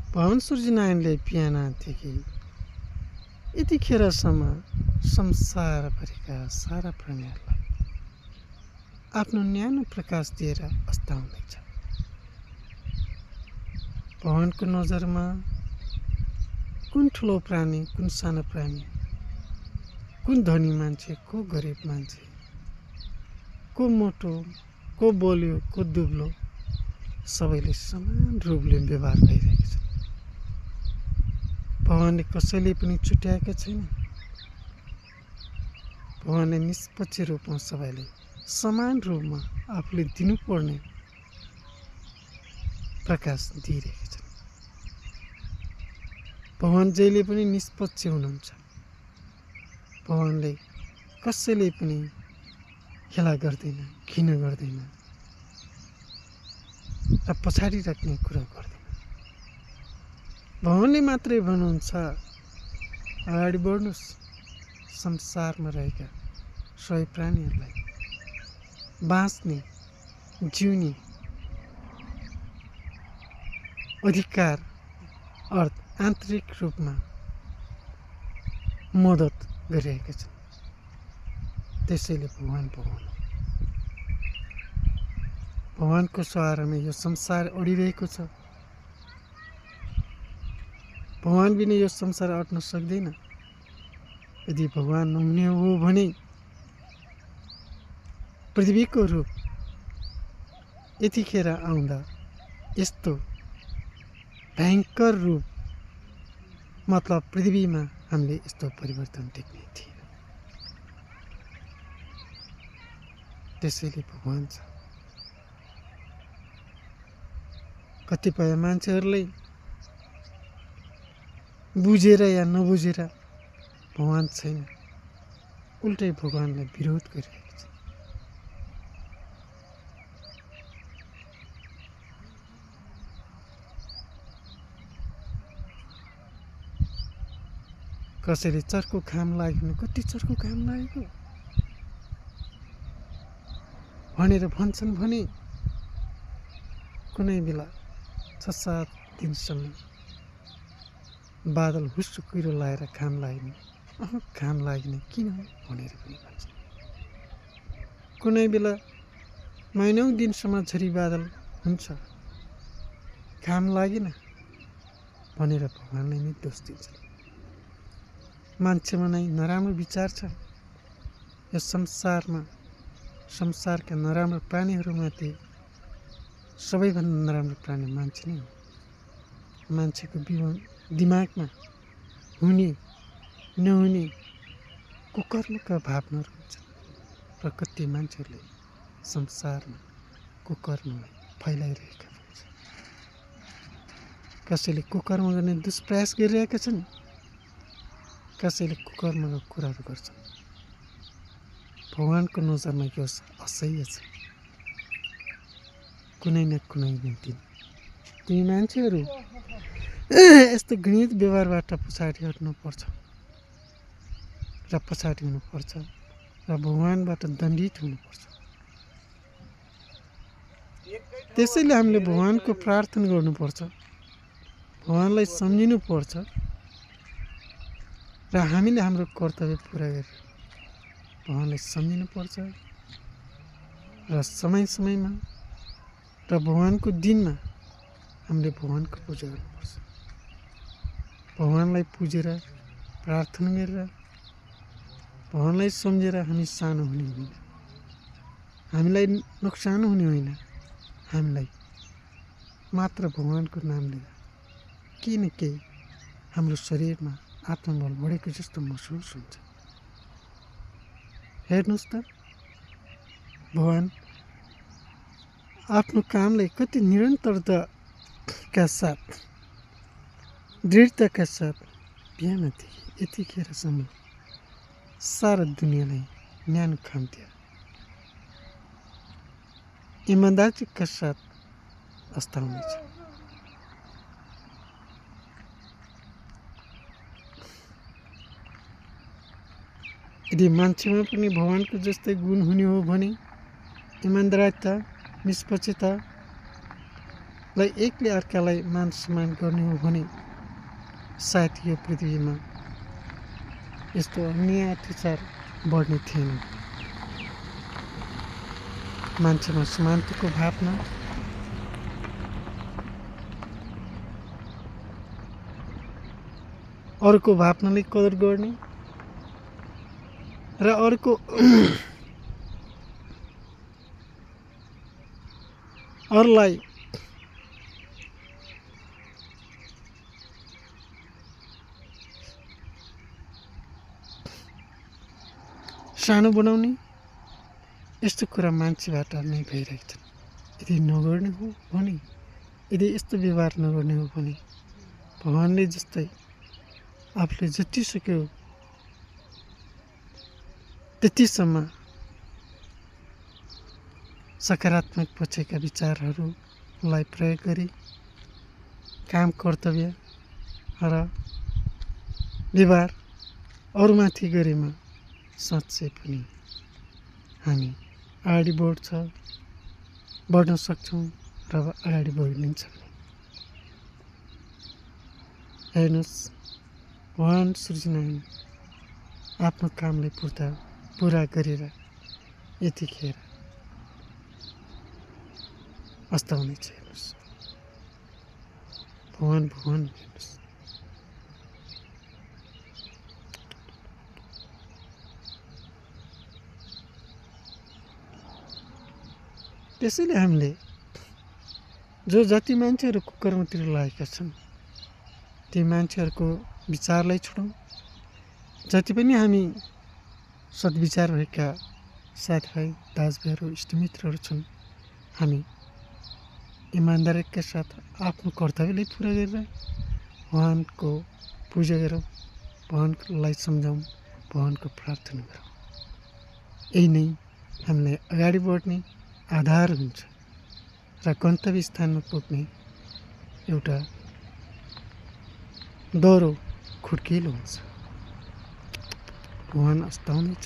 भवन सूर्यनारायणले पियानादेखि यतिखेरसम्म संसारभरिका सारा प्राणीहरूलाई आफ्नो न्यानो प्रकाश दिएर अस्ताउँदैछ। भगवानको नजरमा कुन ठुलो प्राणी, कुन सानो प्राणी, कुन धनी मान्छे, को गरिब मान्छे, को मोटो, को बलियो, को दुब्लो, सबैले समान रूपले व्यवहार भइरहेको छ। भगवानले कसैले पनि छुट्याएका छैन। भगवानले निष्पक्ष रूपमा सबैले समान रूपमा आफूले दिनुपर्ने प्रकाश दिइरहेका छन्। भगवान जहिले पनि निष्पक्ष हुनुहुन्छ। भगवानले कसैले पनि हेला गर्दैन, घिन गर्दैन र पछाडि राख्ने कुरा गर्दैन। भगवानले मात्रै भन्नुहुन्छ, अगाडि बढ्नुहोस्, संसारमा रहेका सबै प्राणीहरूलाई बाँच्ने, जिउने अधिकार अर्थ आन्तरिक रूपमा मद्दत गरिरहेका छन्। त्यसैले भगवानको सहारामा यो संसार अडिरहेको छ। भगवान बिना यो संसार अट्न सक्दैन। यदि भगवान नहुने हो भने पृथ्वीको रूप यतिखेर आउँदा यस्तो भयङ्कर रूप, मतलब पृथ्वीमा हामीले यस्तो परिवर्तन देख्ने थिएन। त्यसैले भगवान छ। कतिपय मान्छेहरूले बुझेर या नबुझेर भगवान छैन, उल्टै भगवानलाई विरोध गरिरहेको छ। कसैले चर्को घाम लाग्यो भने कति चर्को घाम लागेको भनेर भन्छन् भने कुनै बेला 6-7 दिनसम्म बादल हुस्सु कुहिरो लगाएर घाम लाग्ने, घाम लाग्ने किन हो भनेर पनि भन्छन्। कुनै बेला महिनौँ दिनसम्म झरी बादल हुन्छ, घाम लागेन भनेर भगवानलाई नै दोष दिन्छन्। मान्छेमा नै नराम्रो विचार छ। यो संसारका नराम्रो प्राणीहरूमध्ये सबैभन्दा नराम्रो प्राणी मान्छे नै हो। मान्छेको दिमागमा हुने नहुने कुकर्मका भावनाहरू हुन्छन् र कति मान्छेहरूले संसारमा कुकर्मलाई फैलाइरहेका हुन्छन्। कसैले कुकर्म गर्ने दुष्प्रयास गरिरहेका छन्, कसैले कुकर्मका कुराहरू गर्छन्। भगवानको नजरमा यो असह्य छ। कुनै न कुनै दिन ती मान्छेहरू यस्तो घृणित व्यवहारबाट पछाडि हट्नुपर्छ र पछाडि हुनुपर्छ र भगवानबाट दण्डित हुनुपर्छ। त्यसैले हामीले भगवानको प्रार्थना गर्नुपर्छ, भगवानलाई सम्झिनुपर्छ र हामीले हाम्रो कर्तव्य पुरा गरेर भगवानलाई सम्झिनुपर्छ र समय समयमा र भगवानको दिनमा हामीले भगवानको पूजा गर्नुपर्छ। भगवानलाई पुजेर प्रार्थना गरेर भगवानलाई सम्झेर हामी सानो हुने होइन, हामीलाई नोक्सान हुने होइन। हामीलाई मात्र भगवानको नाम लिँदा केही न केही हाम्रो शरीरमा आत्मबल बढेको जस्तो महसुस हुन्छ। हेर्नुहोस् त, भगवान आफ्नो कामलाई कति निरन्तरताका साथ, दृढताका साथ बिहानदेखि यतिखेरसम्म सारा दुनियाँलाई न्यानो काम दिएर इमान्दारीका साथ अस्ताउनेछ। यदि मान्छेमा पनि भगवानको जस्तै गुण हुने हो भने इमान्दारिता, निष्पक्षता एकले अर्कालाई मान सम्मान गर्ने हो भने सायद यो पृथ्वीमा यस्तो अन्याय अत्याचार बढ्ने थिएन। मान्छेमा समानताको भावना, अरूको भावनालाई कदर गर्ने र अरूको अरूलाई सानो बनाउने यस्तो कुरा मान्छेबाट नै भइरहेको छ। यदि नगर्ने हो भने, यदि यस्तो व्यवहार नगर्ने हो भने भगवान्ले जस्तै आफूले जति सक्यो त्यतिसम्म सकारात्मक पक्षका विचारहरूलाई प्रयोग गरी काम, कर्तव्य र व्यवहार अरूमाथि गरेमा साँच्चै पनि हामी अगाडि बढ्न सक्छौँ र अगाडि बढिन्छ पनि। हेर्नुहोस्, भगवान् सृजनारायण आफ्नो कामलाई पुरा गरेर यतिखेर अस्ताउनेछ। हेर्नुहोस्, भगवान् हेर्नुहोस्। त्यसैले हामीले जो जति मान्छेहरू कुकर्मतिर लागेका छन् ती मान्छेहरूको विचारलाई छोडौँ। जति पनि हामी सद्विचार भएका साथीभाइ, दाजुभाइहरू, इष्टमित्रहरू छन्, हामी इमान्दारीका साथ आफ्नो कर्तव्यलाई पुरा गरेर भगवानको पूजा गरौँ, भगवानलाई सम्झाउँ, भगवानको प्रार्थना गरौँ। यही नै हामीलाई अगाडि बढ्ने आधार हुन्छ र गन्तव्य स्थानमा पुग्ने एउटा दोहोरो खुड्किलो हुन्छ। भगवान् अस्ताउनेछ।